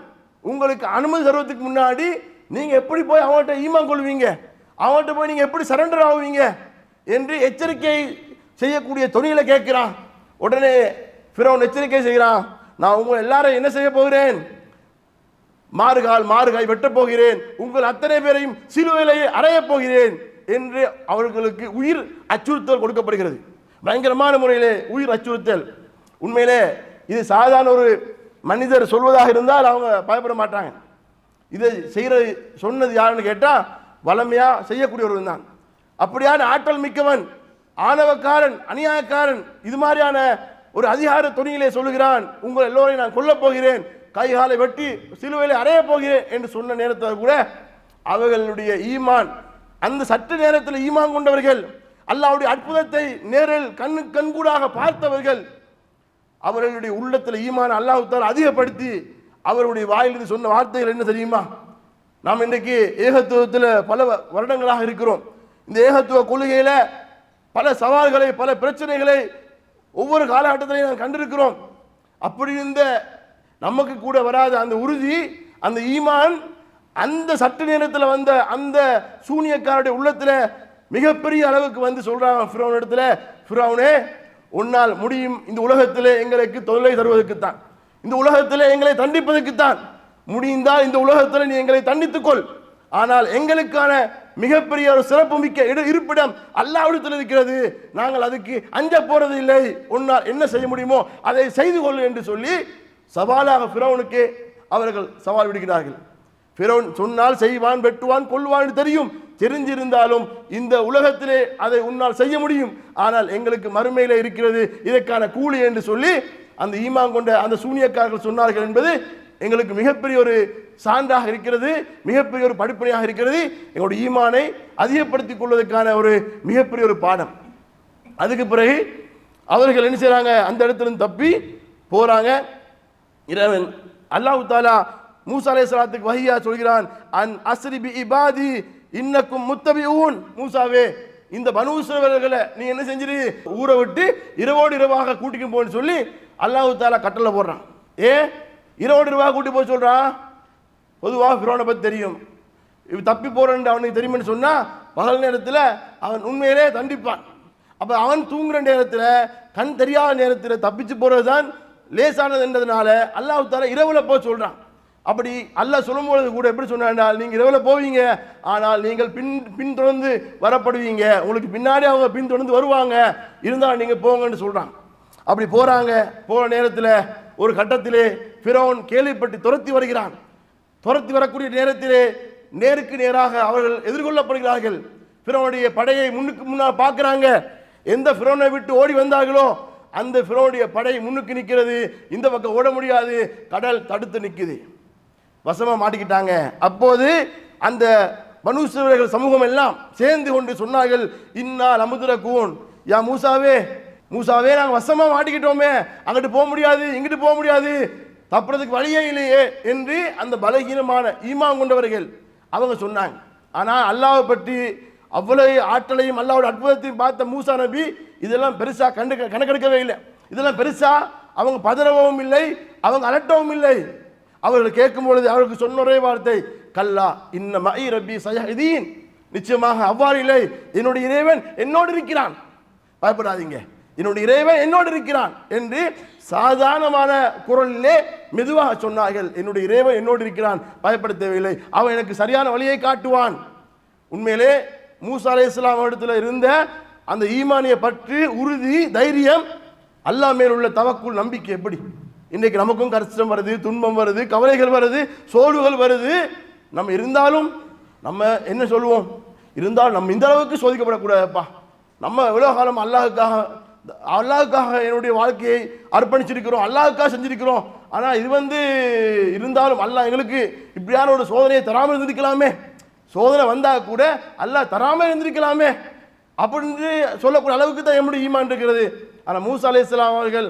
உங்களுக்கு அனுமதி தருவதற்கு முன்னாடி நீங்க எப்படி போய் அவன்கிட்ட ஈமான் கொள்வீங்க, அவன்கிட்ட போய் நீங்க எப்படி சரண்டர் ஆகுவீங்க என்று எச்சரிக்கை செய்யக்கூடிய தொனியில கேட்கிறான். உடனே ஃபிரௌன் எச்சரிக்கை செய்கிறான், நான் உங்களை எல்லாரும் என்ன செய்ய போகிறேன், மாறுகாய் வெட்டப் போகிறேன், உங்கள் அத்தனை பேரையும் சிலுவையிலேயே அறையப் போகிறேன் என்று அவர்களுக்கு உயிர் அச்சுறுத்தல் கொடுக்கப்படுகிறது. பயங்கரமான முறையிலே உயிர் அச்சுறுத்தல். உண்மையிலே இது சாதாரண ஒரு மனிதர் சொல்வதாக இருந்தால் அவங்க பயப்பட மாட்டாங்க. இதை சொன்னது யாருன்னு கேட்டா வளமையா செய்யக்கூடியவர்கள் தான். அப்படியான ஆற்றல் மிக்கவன், ஆணவக்காரன், அநியாயக்காரன் இது மாதிரியான ஒரு அதிகார துணியிலே சொல்லுகிறான், உங்கள் எல்லோரையும் நான் கொல்லப் போகிறேன், கைகாலை வெட்டி சிலுவையிலே அறைய போகிறேன் என்று சொன்ன நேரத்தில் கூட அவர்களுடைய ஈமான், அந்த சற்று நேரத்தில் ஈமான் கொண்டவர்கள், அல்லாஹ்வுடைய அற்புதத்தை நேரில் கண்கூடாக பார்த்தவர்கள், அவர்களுடைய உள்ளத்தில் ஈமான் அல்லாஹ் தஆலா அதிகப்படுத்தி அவருடைய வாயிலிருந்து சொன்ன வார்த்தைகள் என்ன தெரியுமா, நாம் இன்றைக்கு ஏகத்துவத்தில் பல வருடங்களாக இருக்கிறோம். இந்த ஏகத்துவ கொள்கையில பல சவால்களை பல பிரச்சனைகளை ஒவ்வொரு காலகட்டத்திலையும் நாம் கண்டிருக்கிறோம். அப்படி இருந்த நமக்கு கூட வராத அந்த உறுதி, அந்த ஈமான் அந்த சற்று நேரத்தில் வந்த அந்த சூனியக்காரருடைய உள்ளத்தில் மிகப்பெரிய அளவுக்கு வந்து சொல்றாங்க ஃபிரௌன் இடத்துல, ஃபிரௌனே உன்னால் முடியும் இந்த உலகத்திலே எங்களுக்கு தொல்லை தருவதற்குத்தான், இந்த உலகத்திலே எங்களை தண்டிப்பதற்குத்தான், முடிந்தால் இந்த உலகத்தில் நீ எங்களை தண்டித்துக்கொள், ஆனால் எங்களுக்கான மிகப்பெரிய ஒரு சிறப்பு மிக்க இருப்பிடம் அல்லாஹ்விடத்தில் இருக்கிறது, நாங்கள் அதுக்கு அஞ்ச போறது இல்லை, உன்னால் என்ன செய்ய முடியுமோ அதை செய்து கொள் என்று சொல்லி சவாலாக ஃபிரௌனுக்கு அவர்கள் சவால் விடுகிறார்கள். ஃபிரௌன் சொன்னால் செய்வான், வெட்டுவான், கொல்வான் தெரியும், தெரிஞ்சிருந்தாலும் இந்த உலகத்திலே அதை உன்னால் செய்ய முடியும், ஆனால் எங்களுக்கு மறுமையிலே இருக்கிறது இதற்கான கூலி என்று சொல்லி அந்த ஈமான் கொண்ட அந்த சூனியக்காரர்கள் சொன்னார்கள் என்பது எங்களுக்கு மிகப்பெரிய ஒரு சான்றாக இருக்கிறது, மிகப்பெரிய ஒரு படிப்பனையாக இருக்கிறது, எங்களுடைய ஈமானை அதிகப்படுத்திக் கொள்வதற்கான ஒரு மிகப்பெரிய ஒரு பாடம். அதுக்கு பிறகு அவர்கள் என்ன செய்றாங்க, அந்த இடத்துல தப்பி போறாங்க. இறைவன் அல்லாஹ் தஆலா மூசா அலைஹிஸ்ஸலாத்துக்கு வஹியா சொல்கிறான், அன் அஸ்ரி பி இபாதி இன்னக்கும் முத்தபிஊன், மூசாவே இந்த பனூ இஸ்ரவேலர்களை நீ என்ன செஞ்சிரு, ஊரை விட்டு இரவோடு இரவாக கூட்டிக்கு போன்னு சொல்லி அல்லாஹ் தஆலா கட்டளை போடுறான். இரவோடு ரூபா கூட்டி போய் சொல்கிறான். பொதுவாக ஃபிரௌனை பற்றி தெரியும், இவன் தப்பி போகிறேன்னு அவனுக்கு தெரியுமென்னு சொன்னால் பகல் நேரத்தில் அவன் உண்மையிலே தண்டிப்பான். அப்போ அவன் தூங்குகிற நேரத்தில், கண் தெரியாத நேரத்தில் தப்பிச்சு போகிறது தான் லேசானது என்றதுனால அல்லாஹ் தஆலா இரவில் போய் சொல்கிறான். அப்படி அல்லாஹ் சொல்லும்பொழுது கூட எப்படி சொன்னால், நீங்கள் இரவில் போவீங்க, ஆனால் நீங்கள் பின்தொடர்ந்து வரப்படுவீங்க, உங்களுக்கு பின்னாடி அவங்க பின்தொடர்ந்து வருவாங்க, இருந்தால் நீங்கள் போங்கன்னு சொல்கிறான். அப்படி போகிறாங்க. போகிற நேரத்தில் ஒரு கட்டத்திலே ஃபிரௌன் கேள்விப்பட்டு துரத்தி வருகிறான். துரத்தி வரக்கூடிய நேரத்திலே நேருக்கு நேராக அவர்கள் எதிர்கொள்ளப்படுகிறார்கள். ஃபிரௌனுடைய படையை முன்னுக்கு முன்னால் பார்க்குறாங்க. எந்த ஃபிரௌனை விட்டு ஓடி வந்தார்களோ அந்த ஃபிரௌனுடைய படை முன்னுக்கு நிற்கிறது. இந்த பக்கம் ஓட முடியாது, கடல் தடுத்து நிற்குது. வசமாக மாட்டிக்கிட்டாங்க. அப்போது அந்த பனூ இஸ்ரவேலர்கள் சமூகம் எல்லாம் சேர்ந்து கொண்டு சொன்னார்கள், இன்னா லமுதுரகூன், யா மூசாவே, மூசாவே நாங்கள் வசமாக மாட்டிக்கிட்டோமே, அங்கிட்டு போக முடியாது, இங்கிட்டு போக முடியாது, தப்புறதுக்கு வழியே இல்லையே என்று அந்த பலகீனமான ஈமான் கொண்டவர்கள் அவங்க சொன்னாங்க. ஆனால் அல்லாஹ்வை பற்றி அவ்வளவு ஆற்றலையும் அல்லாஹ்வோட அற்புதத்தையும் பார்த்த மூசா நபி இதெல்லாம் பெருசாக கணக்கெடுக்கவே இல்லை. இதெல்லாம் பெருசாக அவங்க பதறவும் இல்லை, அவங்க அலட்டவும் இல்லை. அவர்கள் கேட்கும் பொழுது அவர்களுக்கு சொன்ன ஒரே வார்த்தை, கல்லா இன்ன மஇ ரப்பி சயஹ்தீன், நிச்சயமாக அவ்வாறு இல்லை, என்னுடைய இறைவன் என்னோடு இருக்கிறான், பயப்படாதீங்க, என்னுடைய இறைவன் என்னோடு இருக்கிறான் என்று சாதாரணமான குரலிலே மெதுவாக சொன்னார்கள். என்னுடைய இறைவன் என்னோடு இருக்கிறான், பயப்பட தேவையில்லை, அவன் எனக்கு சரியான வழியை காட்டுவான். உண்மையிலே மூசா அலைஹிஸ்ஸலாம் இடத்துல இருந்த அந்த ஈமானிய பற்று, உறுதி, தைரியம், அல்லாஹ் மேல் உள்ள தவக்குல், நம்பிக்கை எப்படி இன்றைக்கு நமக்கும் கஷ்டம் வருது, துன்பம் வருது, கவலைகள் வருது, சோர்வுகள் வருது. நம்ம இருந்தாலும் நம்ம என்ன சொல்லுவோம், இருந்தாலும் நம்ம இந்த அளவுக்கு சோதிக்கப்படக்கூடாதுப்பா, நம்ம எவ்வளோ காலம் அல்லாஹ்வுக்காக என்னுடைய வாழ்க்கையை அர்ப்பணிச்சிருக்கிறோம், அல்லாஹ்வுக்காக செஞ்சிருக்கிறோம். ஆனால் இது இருந்தாலும் அல்லாஹ் எங்களுக்கு இப்படியான ஒரு சோதனையை தராமல் இருந்திருக்கலாமே, சோதனை வந்தால் கூட அல்லாஹ் தராமல் இருந்திருக்கலாமே அப்படின்னு சொல்லக்கூடிய அளவுக்கு தான் என்னுடைய ஈமான் இருக்கிறது. ஆனால் மூசா அலைஹிஸ்ஸலாம் அவர்கள்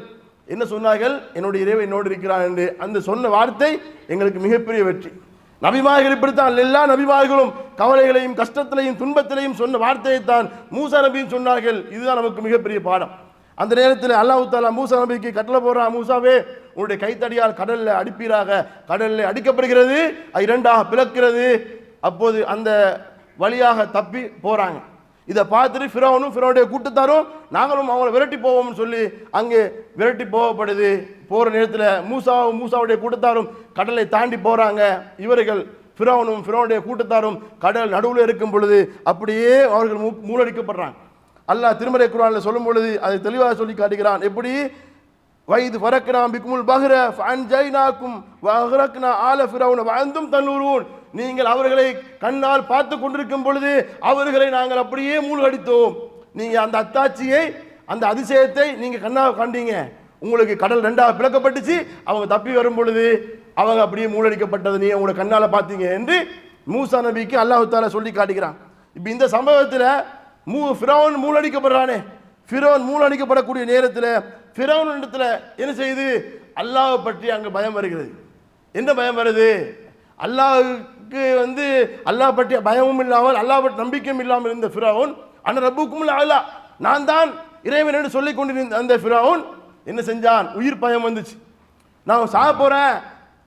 என்ன சொன்னார்கள், என்னுடைய இறைவன் என்னோடு இருக்கிறான் என்று அந்த சொன்ன வார்த்தை எங்களுக்கு மிகப்பெரிய வெற்றி. நபிமார்கள் இப்படித்தான், எல்லா நபிமார்களும் கவலைகளையும் கஷ்டத்திலையும் துன்பத்திலையும் சொன்ன வார்த்தையைத்தான் மூசா நபியும் சொன்னார்கள். இதுதான் நமக்கு மிகப்பெரிய பாடம். அந்த நேரத்தில் அல்லாஹ் தஆலா மூசா நபிக்கு கட்டளை போடுறான், மூசாவே உன்னுடைய கைத்தடியால் கடல்ல அடிப்பீராக. கடல்ல அடிக்கப்படுகிறது, அது இரண்டாக பிளக்கிறது. அப்போது அந்த வழியாக தப்பி போறாங்க. இதை பார்த்துட்டு ஃபிரௌனும் ஃபிரௌனுடைய கூட்டத்தாரும் நாங்களும் அவங்கள விரட்டி போவோம்னு சொல்லி அங்கே விரட்டி போகப்படுது. போகிற நேரத்தில் மூசாவுடைய கூட்டத்தாரும் கடலை தாண்டி போகிறாங்க. இவர்கள் ஃபிரௌனும் ஃபிரௌனுடைய கூட்டத்தாரும் கடல் நடுவில் இருக்கும் பொழுது அப்படியே அவர்கள் மூழ்கடிக்கப்படுறாங்க. அல்லாஹ் திருமறை குர்ஆனில் சொல்லும் பொழுது அதை தெளிவாக சொல்லி காட்டுகிறான். எப்படி, வைது ஃபரக்னா பிக்குமுல் பஹ்ர ஃபஅன்ஜைனாக்கும் வஅக்ரக்னா ஆல ஃபிரௌன வஅன்தும் தன்னுரூன், நீங்கள் அவர்களை கண்ணால் பார்த்து கொண்டிருக்கும் பொழுது அவர்களை நாங்கள் அப்படியே மூழ்கடித்தோம். நீங்க அந்த அத்தாட்சியை, அந்த அதிசயத்தை நீங்க கண்ணால் கண்டீங்க, உங்களுக்கு கடல் ரெண்டாக பிளக்கப்பட்டுச்சு, அவங்க தப்பி வரும் பொழுது அவங்க அப்படியே மூழ்கடிக்கப்பட்டது நீங்க உங்களோட கண்ணால பார்த்தீங்க என்று மூசா நபிக்கு அல்லாஹ் தஆலா சொல்லி காட்டுகிறான். இப்போ இந்த சம்பவத்தில் ஃபிரௌன் மூழ்கடிக்கப்படுறானே, ஃபிரௌன் மூழ்கடிக்கப்படக்கூடிய நேரத்தில் ஃபிரௌன் இடத்துல என்ன செய்யுது, அல்லாஹ்வை பற்றி அங்கே பயம் வருகிறது. என்ன பயம் வருது, அல்லாஹ்வுக்கு அல்லாஹ் பற்றிய பயமும் இல்லாமல் அல்லாஹ் பற்றி நம்பிக்கையும் இல்லாமல் இருந்த ஃபிரௌன், அன ரப்புக்கும் அலா, நான் தான் இறைவன் என்று சொல்லிக் கொண்டிருந்த அந்த ஃபிரௌன் என்ன செஞ்சான், உயிர் பயம் வந்துச்சு. நான் சாக போறேன்,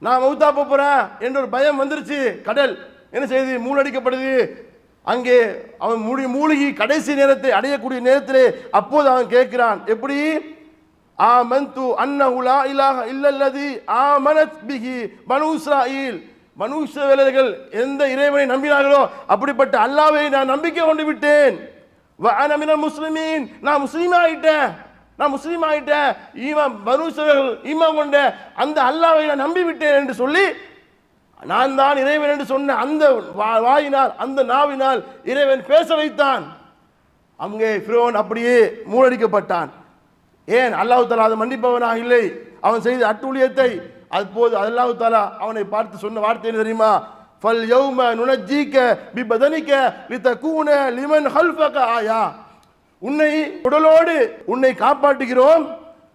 நான் மௌத்தா போறேன் என்ற ஒரு பயம் வந்துருச்சு. கடல் என்ன செய்யுது, மூழ்கடிக்கப்படுது. அங்கே அவன் மூழ்கி கடைசி நேரத்தை அடையக்கூடிய நேரத்திலே அப்போது அவன் கேட்கிறான், எப்படி, ஆமன்து அன்னஹு லா இலாஹ இல்லல்லதி ஆமனத் பிஹி பனூ இஸ்ராயீல், பனூ இஸ்ரவேலர்கள் எந்த இறைவனை நம்பினார்களோ அப்படிப்பட்ட அல்லாஹ்வை நான் நம்பிக்கை கொண்டு விட்டேன். வ அன மினல் முஸ்லிமீன், நான் முஸ்லீம் ஆயிட்டேன், ஈமான் பனூ இஸ்ரவேலர்கள் ஈமான் கொண்ட அந்த அல்லாஹ்வை நான் நம்பி விட்டேன் என்று சொல்லி, நான் தான் இறைவன் என்று சொன்ன அந்த வாயினால், அந்த நாவினால் இறைவன் பேச வைத்தான். அங்கே ஃபிரௌன் அப்படியே மூழ்கடிக்கப்பட்டான். ஏன், அல்லாஹ் தஆலா அதை மன்னிப்பவனாக இல்லை, அவன் செய்த அட்டூழியத்தை. அப்போது அல்லாஹ் தஆலா அவனை பார்த்து சொன்ன வார்த்தை என்ன தெரியுமா, ஃபல் யௌம நுனஜ்ஜீக பிபதனிக லிதகூன லிமன் ஹல்ஃபக ஆயா, உன்னை உடலோடு உன்னை காப்பாற்றுகிறோம்,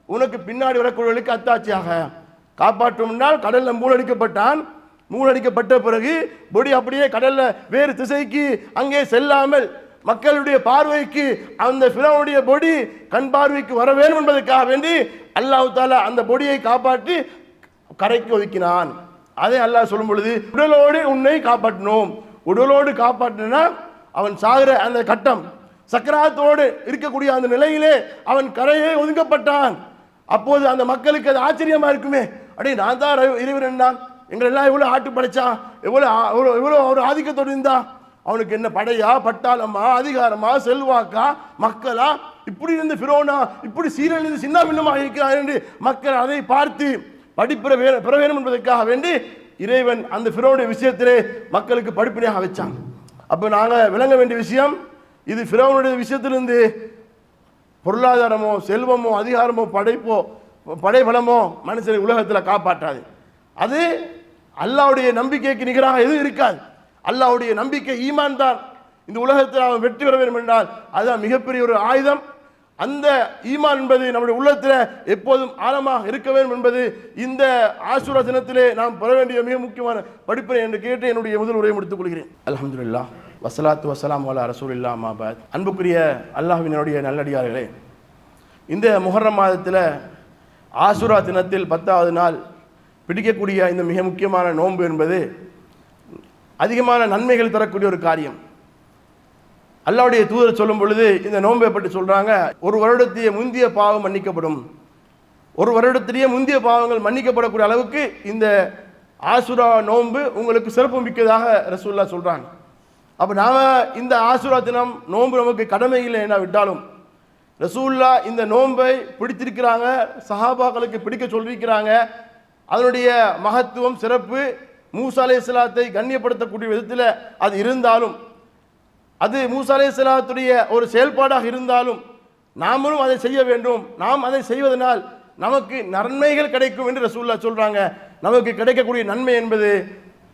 உனக்கு பின்னாடி வரக்கூடியவர்களுக்கு அத்தாட்சியாக. காப்பாற்றும் என்றால் கடல்ல மூழ்கடிக்கப்பட்டான். மூழ்கடிக்கப்பட்ட பிறகு பொடி அப்படியே கடல்ல வேறு திசைக்கு அங்கே செல்லாமல் மக்களுடைய பார்வைக்கு அந்த ஃபிரௌனுடைய பொடி கண் பார்வைக்கு வர வேண்டும் என்பதற்காக வேண்டி அல்லாஹ் தஆலா அந்த பொடியை காப்பாற்றி கரைக்கு ஒதுக்கினான். அதை அல்லாஹ் சொல்லும் பொழுது உடலோடு உன்னை காப்பாற்றினோம். உடலோடு காப்பாற்றினா அவன் சாகிற அந்த கட்டம், சக்கராத்தோடு இருக்கக்கூடிய அந்த நிலையிலே அவன் கரையை ஒதுக்கப்பட்டான். அப்போது அந்த மக்களுக்கு அது ஆச்சரியமா இருக்குமே, அடே நான் தான் இறைவன் தான், எங்களை எல்லாம் எவ்வளோ ஆட்டு படைச்சான், எவ்வளோ ஒரு ஆதிக்கத்தோடு இருந்தான், அவனுக்கு என்ன படையா பட்டாளமா அதிகாரமா செல்வாக்கா மக்களா, இப்படி இருந்து ஃபிரௌனா இப்படி சீரழிந்து சின்ன பின்னமாக இருக்கிறார் என்று மக்கள் அதை பார்த்து படிப்பிற பெற வேண்டும் என்பதற்காக வேண்டி இறைவன் அந்த ஃபிரௌனுடைய விஷயத்திலே மக்களுக்கு படிப்பினையாக வச்சான். அப்போ நாங்கள் விளங்க வேண்டிய விஷயம், இது ஃபிரௌனுடைய விஷயத்திலிருந்து பொருளாதாரமோ செல்வமோ அதிகாரமோ படைபலமோ மனுஷனை உலகத்தில் காப்பாற்றாது. அது அல்லாஹ்வுடைய நம்பிக்கைக்கு நிகராக எதுவும் இருக்காது. அல்லாஹ்வுடைய நம்பிக்கை ஈமான் தான். இந்த உலகத்தில் அவன் வெற்றி பெற வேண்டும் என்றால் அதுதான் மிகப்பெரிய ஒரு ஆயுதம். அந்த ஈமான் என்பது நம்முடைய உள்ளத்தில் எப்போதும் ஆழமாக இருக்க வேண்டும் என்பது இந்த ஆஷூரா தினத்திலே நாம் பெற வேண்டிய மிக முக்கியமான படிப்பினை என்று கேட்டு என்னுடைய முதல் உரையை முடித்துக் கொள்கிறேன். அல்ஹம்துலில்லாஹ் வஸ்ஸலாத்து வஸ்ஸலாமு அலா ரசூலில்லாஹ் அம்மா பஅத். அன்புக்குரிய அல்லாஹ்வினுடைய நல்லடியார்களே, இந்த முஹர்ரம் மாதத்தில் ஆஷூரா தினத்தில் 10வது நாள் பிடிக்கக்கூடிய இந்த மிக முக்கியமான நோன்பு என்பது அதிகமான நன்மைகள் தரக்கூடிய ஒரு காரியம். அல்லாஹ்வுடைய தூதர் சொல்லும் பொழுது இந்த நோன்பை பற்றி சொல்றாங்க, ஒரு வருடத்திலேயே முந்திய பாவம் மன்னிக்கப்படும். ஒரு வருடத்திலேயே முந்திய பாவங்கள் மன்னிக்கப்படக்கூடிய அளவுக்கு இந்த ஆஷூரா நோன்பு உங்களுக்கு சிறப்பு மிக்கதாக ரசூலுல்லாஹ் சொல்றாங்க. அப்போ நாம இந்த ஆஷூரா தினம் நோன்பு நமக்கு கடமை இல்லை என்ன விட்டாலும் ரசூலுல்லாஹ் இந்த நோன்பை பிடித்திருக்கிறாங்க, சஹாபாக்களுக்கு பிடிக்க சொல்லியிருக்கிறாங்க. அதனுடைய மகத்துவம் சிறப்பு மூசா அலைஹிஸ்ஸலாத்தை கண்ணியப்படுத்தக்கூடிய விதத்தில் அது இருந்தாலும், அது மூசா அலைஹிஸ்ஸலாத்துடைய ஒரு செயல்பாடாக இருந்தாலும் நாமளும் அதை செய்ய வேண்டும். நாம் அதை செய்வதனால் நமக்கு நன்மைகள் கிடைக்கும் என்று ரசூலுல்லாஹ் சொல்றாங்க. நமக்கு கிடைக்கக்கூடிய நன்மை என்பது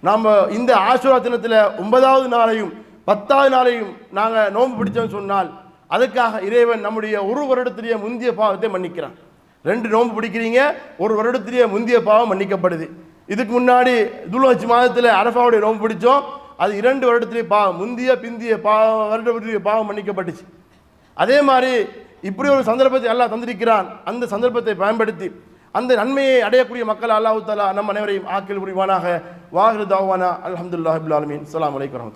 நாம் இந்த ஆஷூரா தினத்தில் 9வது நாளையும் 10வது நாளையும் நாங்கள் நோன்பு பிடிச்சோம்னு சொன்னால் அதுக்காக இறைவன் நம்முடைய ஒரு வருடத்திலேயே முந்திய பாவத்தை மன்னிக்கிறான். 2 நோன்பு பிடிக்கிறீங்க, ஒரு வருடத்திலேயே முந்திய பாவம் மன்னிக்கப்படுது. இதுக்கு முன்னாடி துல்ஹஜ் மாதத்தில் அரஃபாவுடைய நோன்பு பிடிச்சோம், அது 2 வருடத்திலேயே பாவம் முந்திய பிந்திய வருடத்திலேயே பாவம் மன்னிக்கப்பட்டுச்சு. அதே மாதிரி இப்படி ஒரு சந்தர்ப்பத்தை அல்லாஹ் தந்திருக்கிறான். அந்த சந்தர்ப்பத்தை பயன்படுத்தி அந்த நன்மையை அடையக்கூடிய மக்கள் அல்லாஹ் தஆலா நம் அனைவரையும் ஆக்கில் புரிவானாக. வாஹிரு தாவானா அல்ஹம்துலில்லாஹி ரப்பில் ஆலமீன். அஸ்ஸலாமு அலைக்கும்.